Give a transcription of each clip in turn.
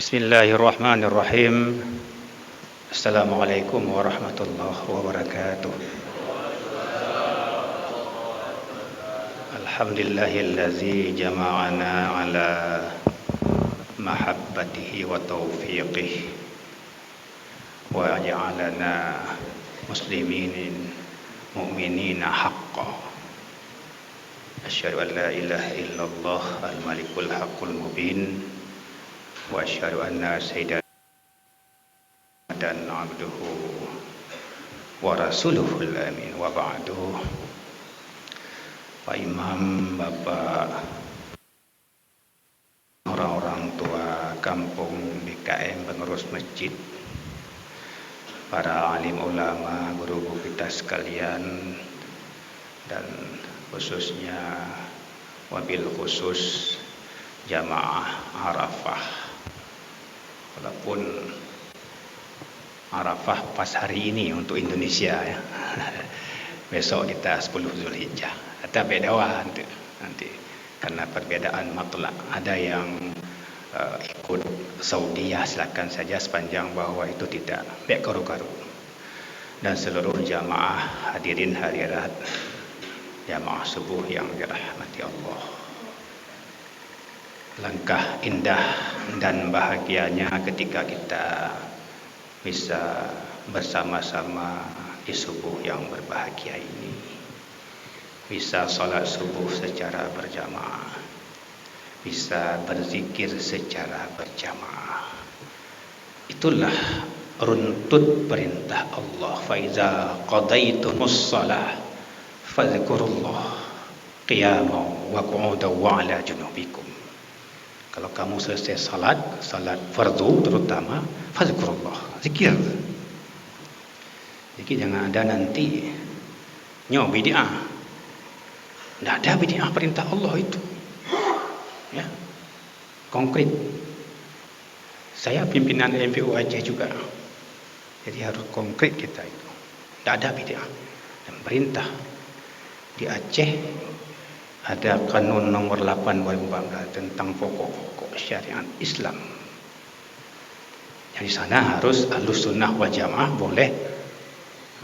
Bismillahirrahmanirrahim. Assalamualaikum warahmatullahi wabarakatuh. Alhamdulillahillazi jama'ana ala mahabbatihi wa taufiqihi wa ja'alana muslimin mu'minina haqqan. Asyhadu an la ilaha illallah al-malikul haqqul mubin wa asyhadu anna sayyidana dan abduhu wa rasuluhul amin wa ba'du. Pak Imam, Bapak, orang-orang tua kampung BKM, pengurus masjid, para alim ulama, guru-guru kita sekalian, dan khususnya wabil khusus jamaah Arafah. Walaupun Arafah pas hari ini untuk Indonesia ya. Besok kita 10 Zulhijjah. Ada beda nanti karena perbedaan matlak. Ada yang ikut Saudi, ya silakan saja sepanjang bahwa itu tidak baik karu-karu. Dan seluruh jamaah hadirin hadirat jamaah subuh yang dirahmati Allah. Langkah indah dan bahagianya ketika kita bisa bersama-sama di subuh yang berbahagia ini, bisa sholat subuh secara berjamaah, bisa berzikir secara berjamaah. Itulah runtut perintah Allah. Faiza qadaitumus shalah fadhkurullah qiyaman wa qu'udan wa ala junubikum. Kalau kamu selesai salat fardu terutama, fadzkurullah, zikir. Jadi jangan ada nanti nyo bid'ah. Tidak ada bid'ah perintah Allah itu. Ya. Konkret. Saya pimpinan MPU Aceh juga. Jadi harus konkret kita itu. Tidak ada bid'ah. Dan perintah di Aceh ada kanun nomor 8 2014 tentang pokok-pokok syariat Islam. Di sana harus Ahlus Sunnah wal Jamaah boleh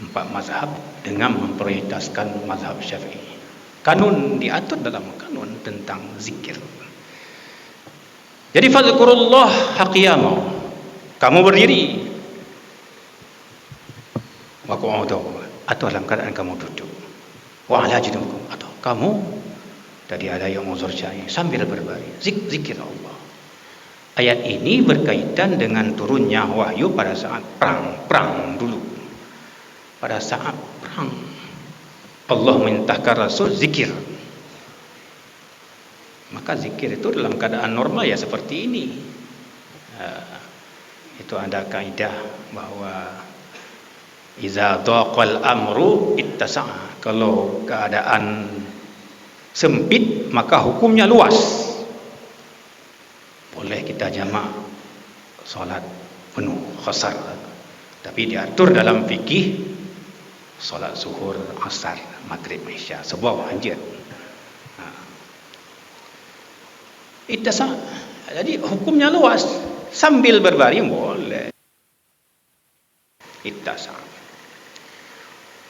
4 mazhab dengan memprioritaskan mazhab Syafi'i. Kanun diatur dalam kanun tentang zikir. Jadi fadzkurullah haqiyama. Kamu berdiri. Wa qu'udu atau dalam keadaan kamu duduk. Wa ala junubikum atau kamu tadi ada yang uzur syai sambil berbaring zikir Allah. Ayat ini berkaitan dengan turunnya wahyu pada saat perang dulu. Pada saat perang Allah merintahkan Rasul zikir. Maka zikir itu dalam keadaan normal ya seperti ini. Itu ada kaidah bahwa iza daqal amru ittasa'a. Kalau keadaan sempit maka hukumnya luas. Boleh kita jamak solat penuh khasar, tapi diatur dalam fikih solat zuhur, asar, maghrib, isya sebuah wajib. Ittasa. Jadi hukumnya luas. Sambil berbaring boleh. Ittasa.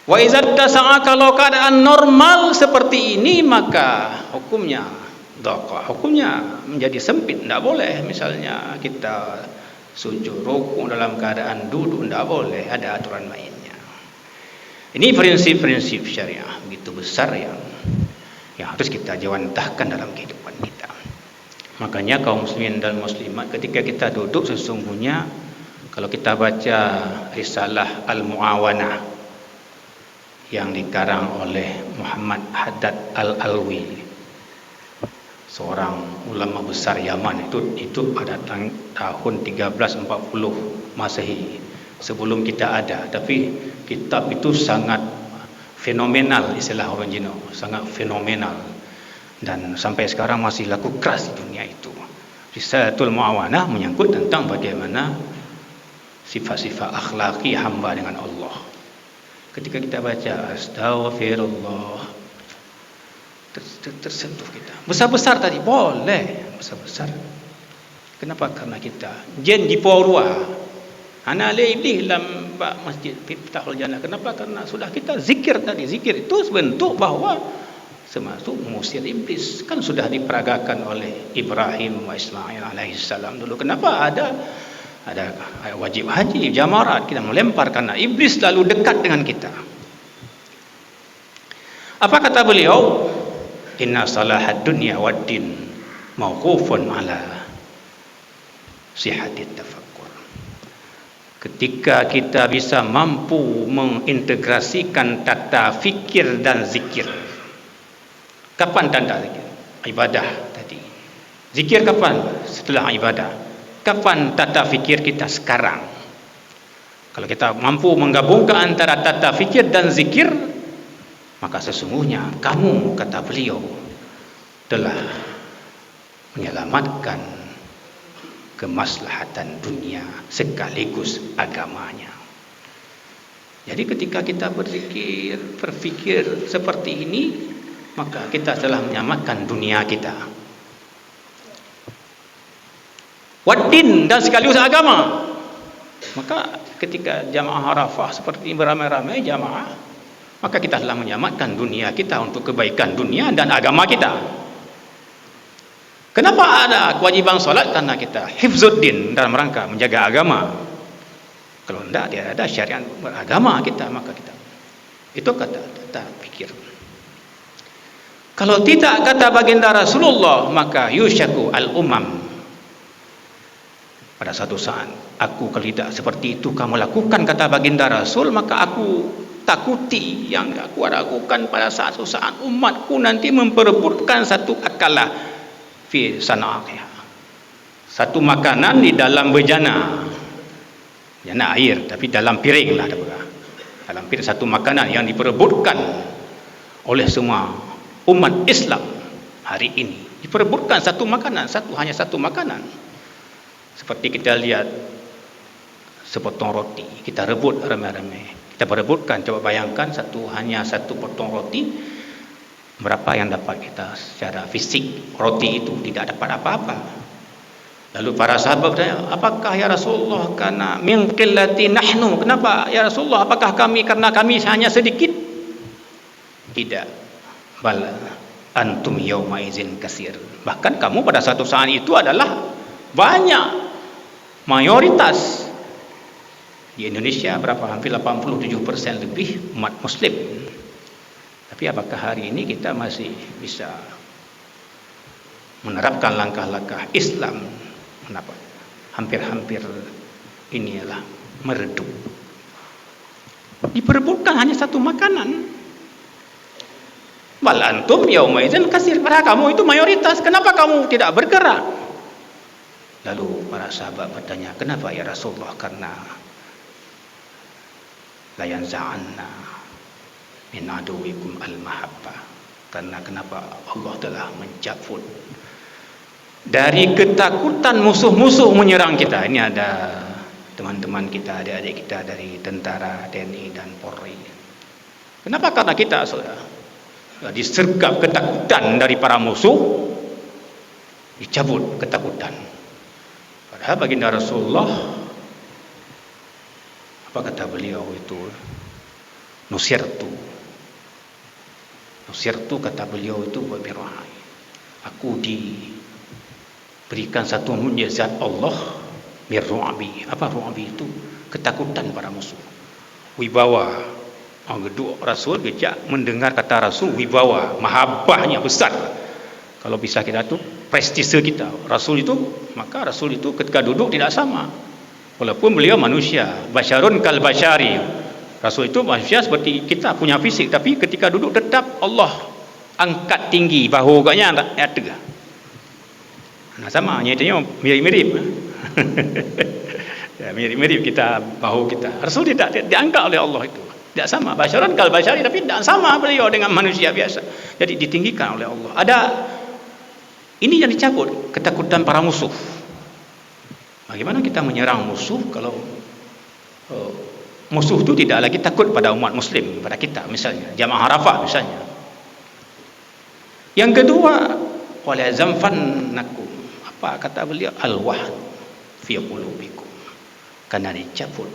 Wa iza tasa'a, kalau keadaan normal seperti ini maka hukumnya dhaqa, hukumnya menjadi sempit, tidak boleh. Misalnya kita sujud rukuk dalam keadaan duduk, tidak boleh, ada aturan mainnya. Ini prinsip-prinsip syariah begitu besar yang harus kita jawantahkan dalam kehidupan kita. Makanya kaum muslimin dan muslimat, ketika kita duduk sesungguhnya kalau kita baca risalah Al-Mu'awanah yang dikarang oleh Muhammad Haddad Al-Alwi, seorang ulama besar Yaman, itu pada tahun 1340 Masehi, sebelum kita ada. Tapi kitab itu sangat fenomenal, istilah orang Cina, sangat fenomenal, dan sampai sekarang masih laku keras di dunia itu. Risalatul Mu'awanah menyangkut tentang bagaimana sifat-sifat akhlaki hamba dengan Allah. Ketika kita baca astaghfirullah, tersentuh kita. Besar-besar tadi boleh, besar-besar. Kenapa? Karena kita jen di Porua. Ana iblis dalam masjid Miftahul Jannah. Kenapa? Karena sudah kita zikir tadi. Zikir itu bentuk bahwa termasuk mengusir iblis. Kan sudah diperagakan oleh Ibrahim wa Ismail alaihissalam dulu. Kenapa ada wajib haji, jamarat, kita melempar karena iblis lalu dekat dengan kita. Apa kata beliau? Inna salahad dunya wad din mauqufun ala sihatit tafakkur. Ketika kita bisa mampu mengintegrasikan tata fikir dan zikir. Kapan tanda zikir? Ibadah tadi. Zikir kapan? Setelah ibadah. Kapan tata fikir kita? Sekarang. Kalau kita mampu menggabungkan antara tata fikir dan zikir, maka sesungguhnya kamu, kata beliau, telah menyelamatkan kemaslahatan dunia sekaligus agamanya. Jadi ketika kita berfikir seperti ini, maka kita telah menyelamatkan dunia kita, waddin, dan sekaligus agama. Maka ketika jamaah Arafah seperti beramai-ramai jamaah, maka kita telah menyelamatkan dunia kita untuk kebaikan dunia dan agama kita. Kenapa ada kewajiban solat? Karena kita hifzuddin, dalam rangka menjaga agama. Kalau tidak ada syariat beragama kita, maka kita itu kata pikir. Kalau tidak, kata baginda Rasulullah, maka yushaku al-umam, pada satu saat aku, kalau tidak seperti itu kamu lakukan, kata baginda Rasul, maka aku takuti yang aku lakukan pada suatu saat umatku nanti memperebutkan satu akalah fi sana'ah, satu makanan di dalam bejana, bejana air, tapi dalam piring lah, dalam piring, satu makanan yang diperebutkan oleh semua umat Islam hari ini, diperebutkan satu makanan, hanya satu makanan. Seperti kita lihat sepotong roti, kita rebut ramai-ramai, kita berebutkan. Coba bayangkan hanya satu potong roti, berapa yang dapat kita secara fisik? Roti itu tidak dapat apa-apa. Lalu para sahabat bertanya, apakah ya Rasulullah karena min qillati nahnu? Kenapa ya Rasulullah? Apakah karena kami hanya sedikit? Tidak. Bal antum yauma izin kasir. Bahkan kamu pada satu saat itu adalah banyak, mayoritas. Di Indonesia berapa? Hampir 87% lebih umat muslim. Tapi apakah hari ini kita masih bisa menerapkan langkah-langkah Islam? Kenapa? Hampir-hampir inilah meredup. Diperebutkan hanya satu makanan. Bal antum yauma idzin kasir. Padahal kamu itu mayoritas. Kenapa kamu tidak bergerak? Lalu para sahabat bertanya, kenapa ya Rasulullah? Karena la yanza'anna min aduwikum al-mahabbah. Karena kenapa? Allah telah mencabut dari ketakutan musuh-musuh menyerang kita. Ini ada teman-teman kita, adik-adik kita dari tentara, TNI dan Polri. Kenapa? Karena kita sudah disergap ketakutan dari para musuh, dicabut ketakutan. Padahal baginda Rasulullah, apa kata beliau itu? Nusirtu, kata beliau itu berbirai. Aku diberikan satu mukjizat Allah, mirru'abi. Apa ru'abi itu? Ketakutan para musuh. Wibawa. Kedua Rasul kejak mendengar kata Rasul, wibawa, mahabbahnya besar. Kalau bisa kita tu prestise kita. Rasul itu, maka Rasul itu ketika duduk tidak sama. Walaupun beliau manusia, basyarun kal basyari. Rasul itu manusia seperti kita, punya fisik, tapi ketika duduk tetap Allah angkat tinggi bahu agaknya tegak. Nah sama, nyatanya mirip-mirip. Ya, mirip-mirip kita, bahu kita. Rasul tidak diangkat oleh Allah itu. Tidak sama, basyarun kal basyari, tapi tidak sama beliau dengan manusia biasa. Jadi ditinggikan oleh Allah. Ada ini yang dicabut, ketakutan para musuh. Bagaimana kita menyerang musuh kalau musuh itu tidak lagi takut pada umat muslim, pada kita misalnya, jamaah Arafah misalnya. Yang kedua, wala zamfannakum. Apa kata beliau? Al-wahn fi qulubikum. Karena dicabut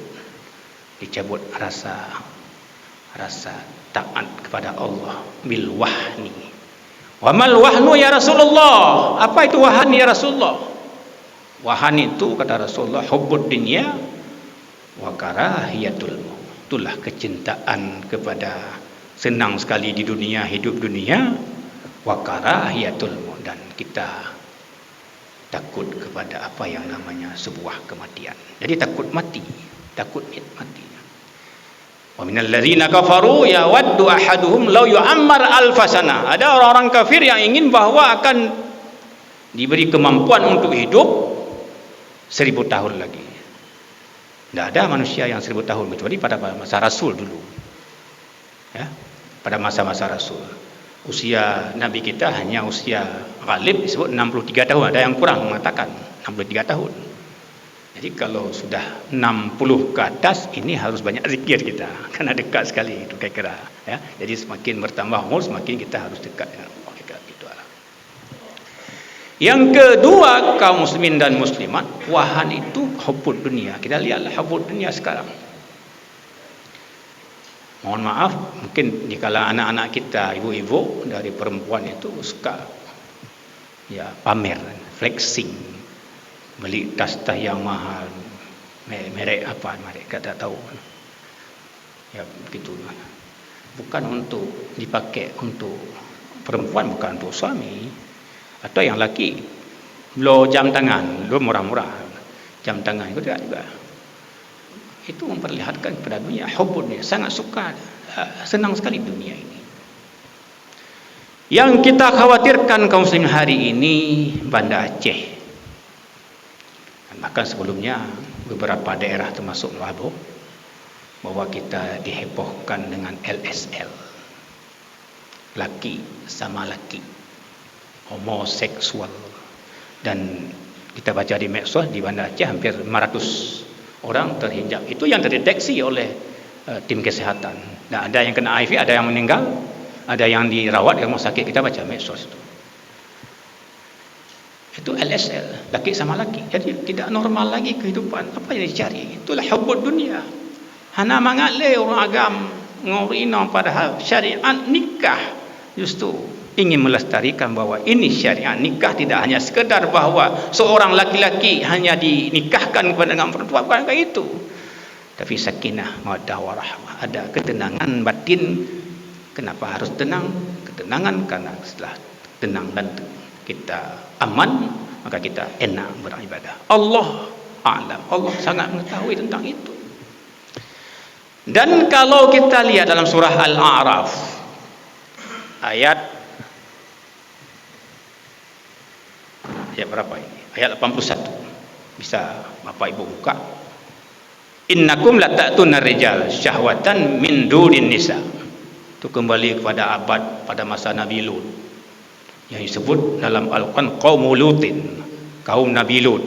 rasa taat kepada Allah bil wahni. Wa mal wahnu ya Rasulullah? Apa itu wahan ya Rasulullah? Wahan itu kata Rasulullah hubbud dunya wa karahiyatul maut. Itulah kecintaan kepada senang sekali di dunia, hidup dunia, wa karahiyatul maut, dan kita takut kepada apa yang namanya sebuah kematian. Jadi takut mati. Wa minal ladzina kafaru yawaddu ahaduhum law yu'ammar alfasana. Ada orang-orang kafir yang ingin bahwa akan diberi kemampuan untuk hidup 1000 tahun lagi. Tidak ada manusia yang 1000 tahun kecuali pada masa Rasul dulu. Ya, pada masa-masa Rasul. Usia Nabi kita hanya usia ghalib disebut 63 tahun. Ada yang kurang mengatakan 63 tahun. Jadi kalau sudah 60 ke atas, ini harus banyak zikir kita. Karena dekat sekali itu kira-kira. Ya, jadi semakin bertambah umur, semakin kita harus dekat dengan Allah. Yang kedua, kaum muslimin dan muslimat, wahan itu hubbud dunia. Kita lihatlah hubbud dunia sekarang. Mohon maaf, mungkin dikala anak-anak kita, ibu-ibu dari perempuan itu suka ya pamer, flexing, beli tas-tas yang mahal, merek apa mereka tak tahu. Ya begitu. Bukan untuk dipakai untuk perempuan, bukan untuk suami. Atau yang laki, lo jam tangan, lo murah-murah, jam tangan itu juga. Itu memperlihatkan kepada dunia hubbudnya, sangat suka, senang sekali dunia ini. Yang kita khawatirkan kaum muslimin hari ini Banda Aceh. Bahkan sebelumnya beberapa daerah termasuk Lombok, bahwa kita dihebohkan dengan LSL, laki sama laki, homoseksual. Dan kita baca di medsos di Banda Aceh hampir 500 orang terhinjak. Itu yang terdeteksi oleh tim kesehatan. Dan ada yang kena HIV, ada yang meninggal, ada yang dirawat di rumah sakit. Kita baca medsos itu. Itu LSL, laki sama laki. Jadi tidak normal lagi kehidupan. Apa yang dicari? Itulah hubbud dunia. Hana mangale orang agam ngorino padahal syariat nikah justru ingin melestarikan bahwa ini syariat nikah tidak hanya sekedar bahwa seorang laki-laki hanya dinikahkan kepada dengan perempuan, bukan kayak itu. Tapi sakinah, mawaddah warahmah, ada ketenangan batin. Kenapa harus tenang? Ketenangan karena setelah tenang dan kita aman, maka kita enak beribadah. Allah a'lam, Allah sangat mengetahui tentang itu. Dan kalau kita lihat dalam surah Al-A'raf ayat berapa ini? Ayat 81. Bisa Bapak Ibu buka. Innakum lata'tuna rijal syahwatan min dunin nisa. Itu kembali kepada abad pada masa Nabi Lut. Yang disebut dalam Al-Quran qaum Lutin, kaum Nabi Lut.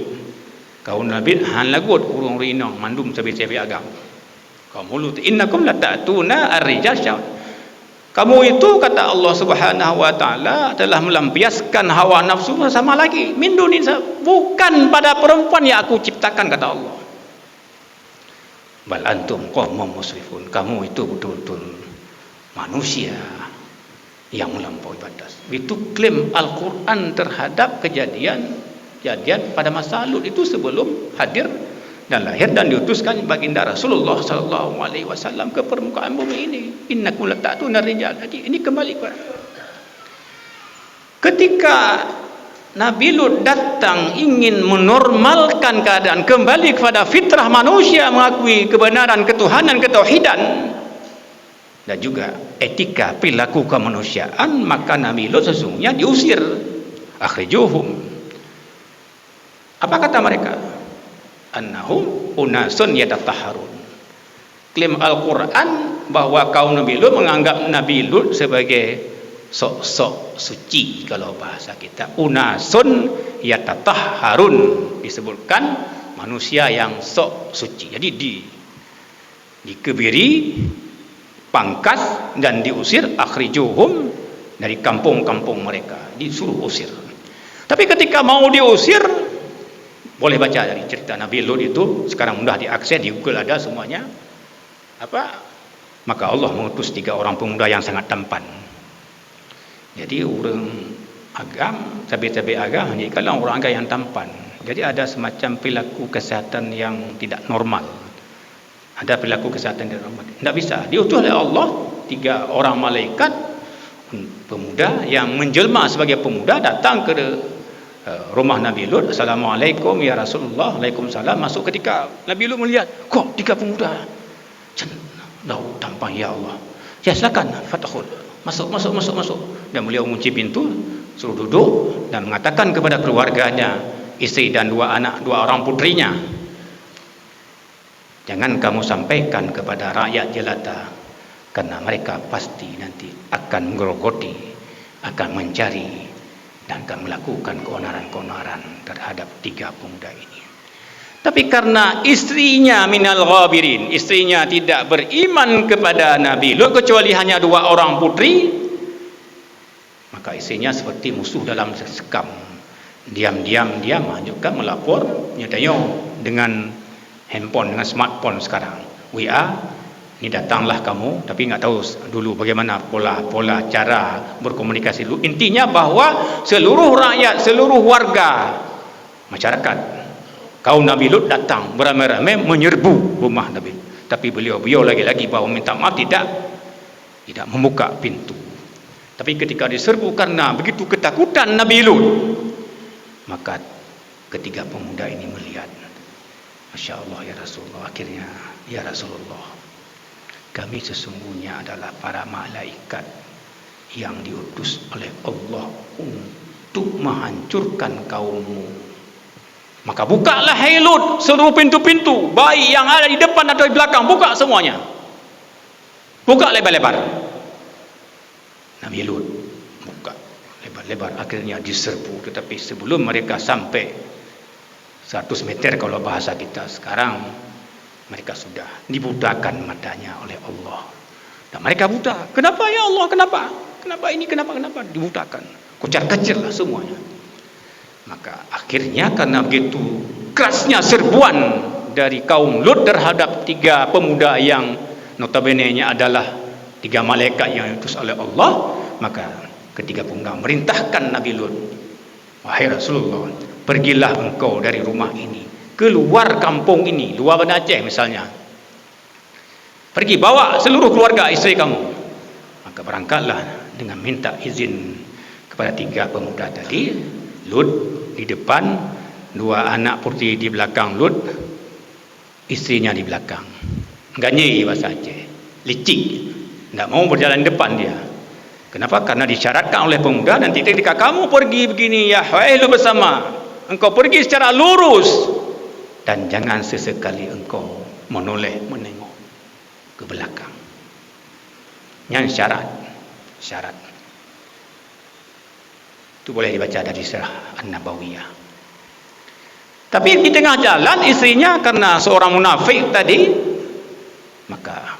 Kaum Nabi han lagut urung rinong mandum cabe-cabe agam. Kaum Lut, innakum lata'tuna ar-rijal syahwatan. Kamu itu kata Allah Subhanahu wa taala telah melampiaskan hawa nafsu sama lagi min dunin, bukan pada perempuan yang aku ciptakan kata Allah. Bal antum qaumun musrifun. Kamu itu betul-betul manusia yang melampaui batas. Itu klaim Al-Qur'an terhadap kejadian pada masa Lut itu sebelum hadir dan lahir dan diutuskan baginda Rasulullah sallallahu alaihi wasallam ke permukaan bumi ini. Innakum lata'tuna rijal. Jadi ini kembali ketika Nabi Lut datang ingin menormalkan keadaan, kembali kepada fitrah manusia, mengakui kebenaran ketuhanan, ketauhidan dan juga etika perilaku kemanusiaan, maka Nabi Lut sesungguhnya diusir. Akhrijuhum. Apa kata mereka? Annahum unasun yatatahharun. Klaim Al-Quran bahwa kaum Nabi Lut menganggap Nabi Lut sebagai sok-sok suci. Kalau bahasa kita unasun yatatahharun, disebutkan manusia yang sok suci. Jadi dikebiri, pangkas dan diusir. Akhrijuhum, dari kampung-kampung mereka disuruh usir. Tapi ketika mau diusir, boleh baca dari cerita Nabi Lut itu, sekarang mudah diakses di Google, ada semuanya. Maka Allah mengutus 3 orang pemuda yang sangat tampan. Jadi orang agam, cabai-cabai agam, jadi kalau orang agam yang tampan. Jadi ada semacam perilaku kesihatan yang tidak normal. Ada perilaku kesihatan yang tidak normal. Tidak bisa. Diutus oleh Allah 3 orang malaikat pemuda yang menjelma sebagai pemuda datang ke rumah Nabi Lut. Assalamualaikum ya Rasulullah. Waalaikumsalam. Masuk ketika Nabi Lut melihat, kok 3 pemuda tampan, ya Allah. Ya silakan, fatahul. Masuk. Dan beliau mengunci pintu, suruh duduk dan mengatakan kepada keluarganya, istri dan 2 anak, 2 orang putrinya, jangan kamu sampaikan kepada rakyat jelata, karena mereka pasti nanti akan menggerogoti, akan mencari dan akan melakukan keonaran-keonaran terhadap 3 pemuda ini. Tapi karena istrinya minal ghabirin, istrinya tidak beriman kepada Nabi Lut kecuali hanya 2 orang putri, maka istrinya seperti musuh dalam sekam. Diam-diam dia menunjukkan, melapor, nyatanya dengan handphone, dengan smartphone sekarang, WA, ini datanglah kamu, tapi nggak tahu dulu bagaimana pola cara berkomunikasi dulu. Intinya bahwa seluruh rakyat, seluruh warga masyarakat kaum Nabi Lut datang beramai-ramai menyerbu rumah Nabi Lut. Tapi beliau lagi-lagi bahwa minta maaf, tidak membuka pintu. Tapi ketika diserbu karena begitu ketakutan Nabi Lut, maka ketiga pemuda ini melihat, Masya Allah ya Rasulullah, akhirnya ya Rasulullah, kami sesungguhnya adalah para malaikat yang diutus oleh Allah untuk menghancurkan kaummu. Maka bukalah hai Lut seluruh pintu-pintu, baik yang ada di depan atau di belakang, buka semuanya, buka lebar-lebar. Nabi Lut buka lebar-lebar, akhirnya diserbu. Tetapi sebelum mereka sampai 100 meter kalau bahasa kita sekarang, mereka sudah dibutakan matanya oleh Allah. Dan mereka buta. Kenapa ya Allah? Kenapa ini? Kenapa dibutakan? Kocar-kacir lah semuanya. Maka akhirnya karena begitu kerasnya serbuan dari kaum Lut terhadap 3 pemuda yang notabene-nya adalah 3 malaikat yang diutus oleh Allah, maka ketiga pemuda merintahkan Nabi Lut, wahai Rasulullah, pergilah engkau dari rumah ini, keluar kampung ini, luar Banda Aceh misalnya, pergi bawa seluruh keluarga istri kamu. Maka berangkatlah dengan minta izin kepada 3 pemuda tadi. Lut di depan, 2 anak putri di belakang Lut, istrinya di belakang. Ganyi bahasa Aceh, licik, tidak mau berjalan depan dia. Kenapa? Karena disyaratkan oleh pemuda, nanti ketika kamu pergi begini, ya Lut bersama, engkau pergi secara lurus dan jangan sesekali engkau menoleh menengok ke belakang. Yang syarat itu boleh dibaca dari Sirah An-Nabawiyah. Tapi di tengah jalan istrinya karena seorang munafik tadi, maka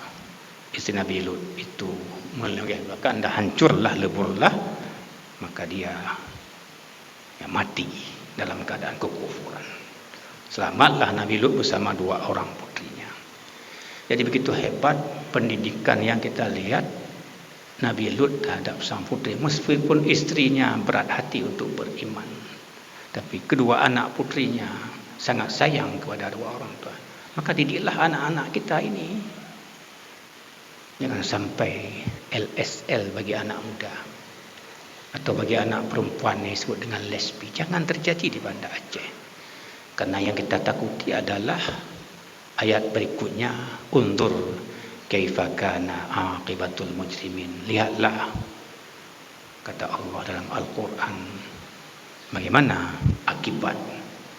istri Nabi Lut itu menoleh belakang dan hancurlah, leburlah, maka dia mati dalam keadaan kekufuran. Selamatlah Nabi Lut bersama 2 orang putrinya. Jadi begitu hebat pendidikan yang kita lihat Nabi Lut terhadap sang putri, meskipun istrinya berat hati untuk beriman, tapi kedua anak putrinya sangat sayang kepada 2 orang tua. Maka didiklah anak-anak kita ini, jangan sampai LSL bagi anak muda atau bagi anak perempuan yang disebut dengan lesbi, jangan terjadi di Banda Aceh. Karena yang kita takuti adalah ayat berikutnya, undur kaifa kana aqibatul mujrimin. Lihatlah, kata Allah dalam Al-Quran, bagaimana akibat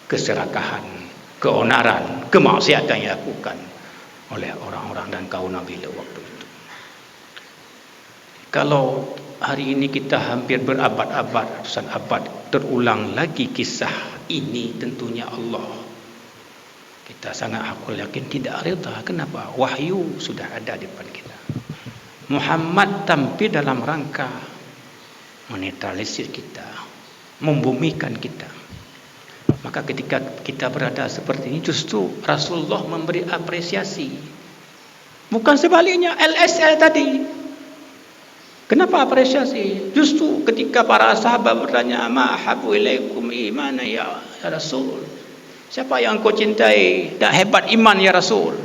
keserakahan, keonaran, kemaksiatan yang dilakukan oleh orang-orang dan kaum Nabi Lut waktu itu. Kalau hari ini kita hampir berabad-abad, ratusan abad terulang lagi kisah ini, tentunya Allah, kita sangat hakul yakin tidak reda. Kenapa? Wahyu sudah ada di depan kita. Muhammad tampil dalam rangka menetralisir kita, membumikan kita. Maka ketika kita berada seperti ini, justru Rasulullah memberi apresiasi. Bukan sebaliknya, LSL tadi. Kenapa apresiasi? Justru ketika para sahabat bertanya, ma habu ilaikum imana ya Rasul. Siapa yang kau cintai dan hebat iman ya Rasul?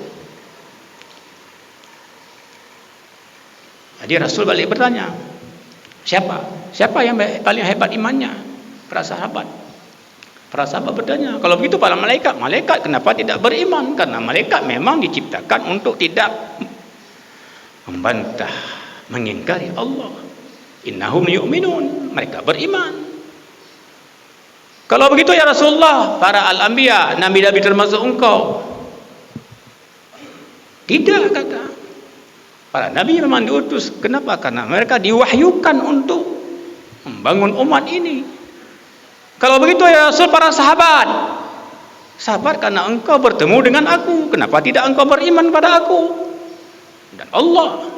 Jadi Rasul balik bertanya, siapa? Siapa yang paling hebat imannya? Para sahabat. Para sahabat bertanya, kalau begitu para malaikat. Malaikat kenapa tidak beriman? Karena malaikat memang diciptakan untuk tidak membantah, mengingkari Allah. Innahum yu'minun, mereka beriman. Kalau begitu ya Rasulullah, para al-anbiya, nabi-nabi termasuk engkau. Tidak, kata. Para nabi memang diutus. Kenapa? Karena mereka diwahyukan untuk membangun umat ini. Kalau begitu ya Rasul, para sahabat. Sahabat, karena engkau bertemu dengan aku. Kenapa tidak engkau beriman pada aku dan Allah?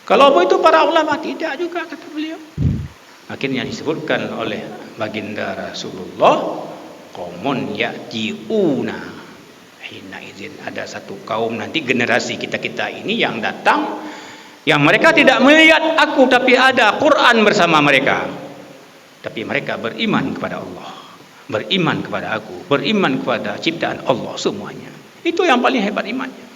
Kalau begitu para ulama, tidak juga, kata beliau. Akhirnya disebutkan oleh baginda Rasulullah, qaumun ya'tiuna hina izin, ada satu kaum nanti, generasi kita-kita ini yang datang, yang mereka tidak melihat aku, tapi ada Quran bersama mereka, tapi mereka beriman kepada Allah, beriman kepada aku, beriman kepada ciptaan Allah semuanya. Itu yang paling hebat imannya.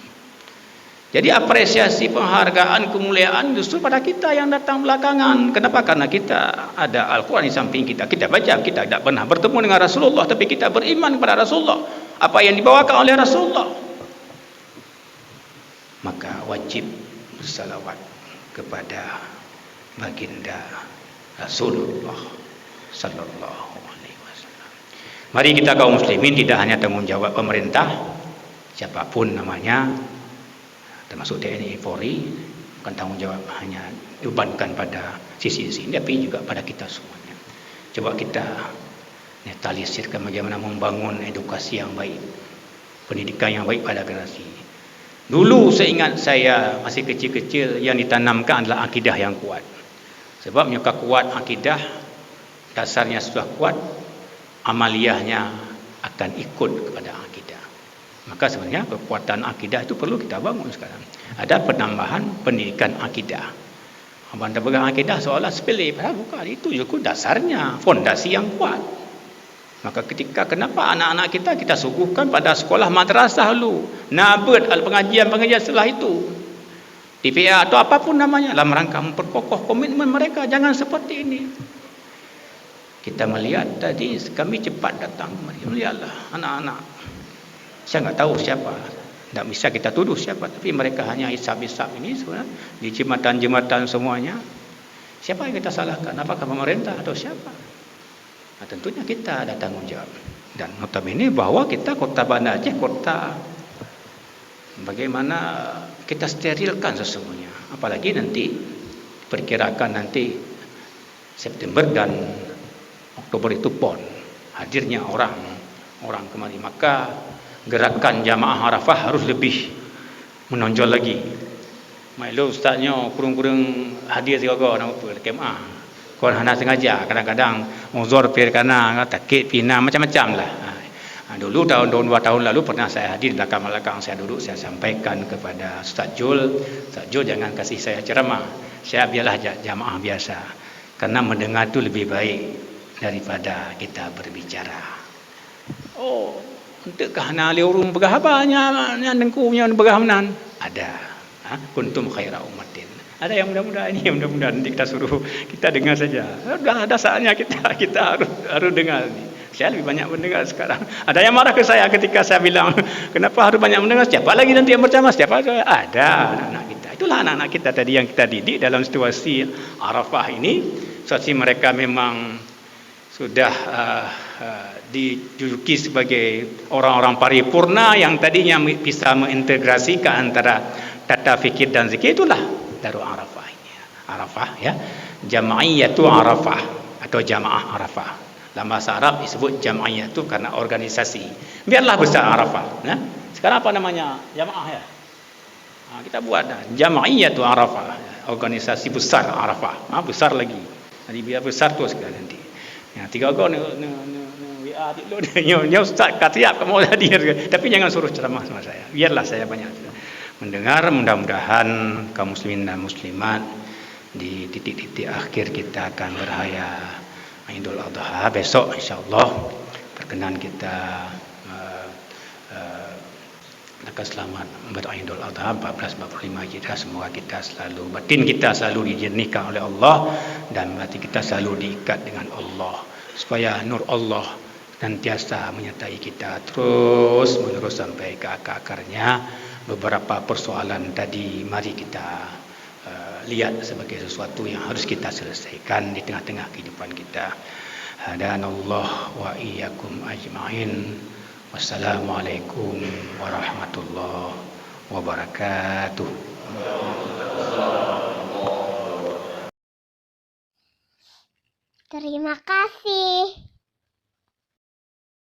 Jadi apresiasi, penghargaan, kemuliaan justru pada kita yang datang belakangan. Kenapa? Karena kita ada Al-Quran di samping kita. Kita baca, kita tidak pernah bertemu dengan Rasulullah, tapi kita beriman kepada Rasulullah, apa yang dibawakan oleh Rasulullah. Maka wajib bersalawat kepada baginda Rasulullah sallallahu alaihi wasallam. Mari kita kaum muslimin tidak hanya tanggung jawab pemerintah, siapapun namanya, termasuk TNI Polri, bukan tanggung jawab hanya dibebankan pada sisi-sisi ini, tapi juga pada kita semuanya. Coba kita netralisirkan bagaimana membangun edukasi yang baik, pendidikan yang baik pada generasi. Dulu seingat saya masih kecil-kecil, yang ditanamkan adalah akidah yang kuat. Sebabnya kuat akidah, dasarnya sudah kuat, amaliyahnya akan ikut kepada akidah. Maka sebenarnya kekuatan akidah itu perlu kita bangun sekarang. Ada penambahan pendidikan akidah. Anda pegang akidah seolah sepele, padahal bukan. Itu juga dasarnya, fondasi yang kuat. Maka kenapa anak-anak kita suguhkan pada sekolah madrasah dulu, nabet pengajian-pengajian setelah itu, TPA atau apapun namanya, dalam rangka memperkokoh komitmen mereka. Jangan seperti ini. Kita melihat tadi, kami cepat datang, melihatlah anak-anak. Saya nggak tahu siapa, tidak bisa kita tuduh siapa, tapi mereka hanya hisab-hisab ini sebenarnya di jembatan-jembatan semuanya. Siapa yang kita salahkan? Apakah pemerintah atau siapa? Nah, tentunya kita ada tanggung jawab. Dan notabene bahwa kita kota Banda Aceh, kota bagaimana kita sterilkan sesungguhnya. Apalagi nanti perkirakan nanti September dan Oktober itu PON, hadirnya orang kemari, maka gerakan jamaah Arafah harus lebih menonjol lagi. Maklum ustaznya kurung-kurung hadir juga nama apa kemah. Kau hana sengaja, kadang-kadang uzur pirkana, takik pina macam-macam lah. Dulu tahun 2 tahun lalu pernah saya hadir di belakang saya duduk, saya sampaikan kepada Ustaz Jul, jangan kasih saya ceramah. Saya biarlah jamaah biasa. Karena mendengar itu lebih baik daripada kita berbicara. Oh, untuk kahna liurung begahabanya nengkunya begahmanan ada. Kuntum khaira ummatin. Ada yang mudah-mudahan ini, mudah-mudahan nanti kita suruh kita dengar saja. Sudah ada saatnya kita harus dengar ini. Saya lebih banyak mendengar sekarang. Ada yang marah ke saya ketika saya bilang, kenapa harus banyak mendengar? Siapa lagi nanti yang berceramah? Siapa? Ada anak-anak kita. Itulah anak-anak kita tadi yang kita didik dalam situasi Arafah ini. Situasi mereka memang sudah dijuluki sebagai orang-orang paripurna yang tadinya bisa mengintegrasikan antara tata fikir dan zikir. Itulah Darul Arafah ini. Arafah ya, Jama'iyatu Arafah atau Jamaah Arafah. Dalam bahasa Arab disebut Jama'iyatu karena organisasi. Biarlah besar Arafah. Nah, sekarang apa namanya? Jamaah ya. Kita buat Jama'iyatu Arafah, organisasi besar Arafah. Besar lagi. Jadi biar besar tu sekali nanti. Ya, 3 orang ni WA dulu dia ustaz kat siap kamu hadir. Tapi jangan suruh ceramah sama saya. Biarlah saya banyak mendengar, mudah-mudahan kaum muslimin dan muslimat di titik-titik akhir kita akan berhaya Idul Adha besok insyaallah berkenan kita akan selamat beridul adha 1445 Hijrah. Semoga kita selalu, batin kita selalu dijernihkan oleh Allah dan hati kita selalu diikat dengan Allah, supaya nur Allah senantiasa menyertai kita terus menerus sampai ke akar-akarnya. Beberapa persoalan tadi mari kita lihat sebagai sesuatu yang harus kita selesaikan di tengah-tengah kehidupan kita. Hadanallah wa iyyakum ajma'in. Wassalamualaikum warahmatullahi wabarakatuh. Terima kasih.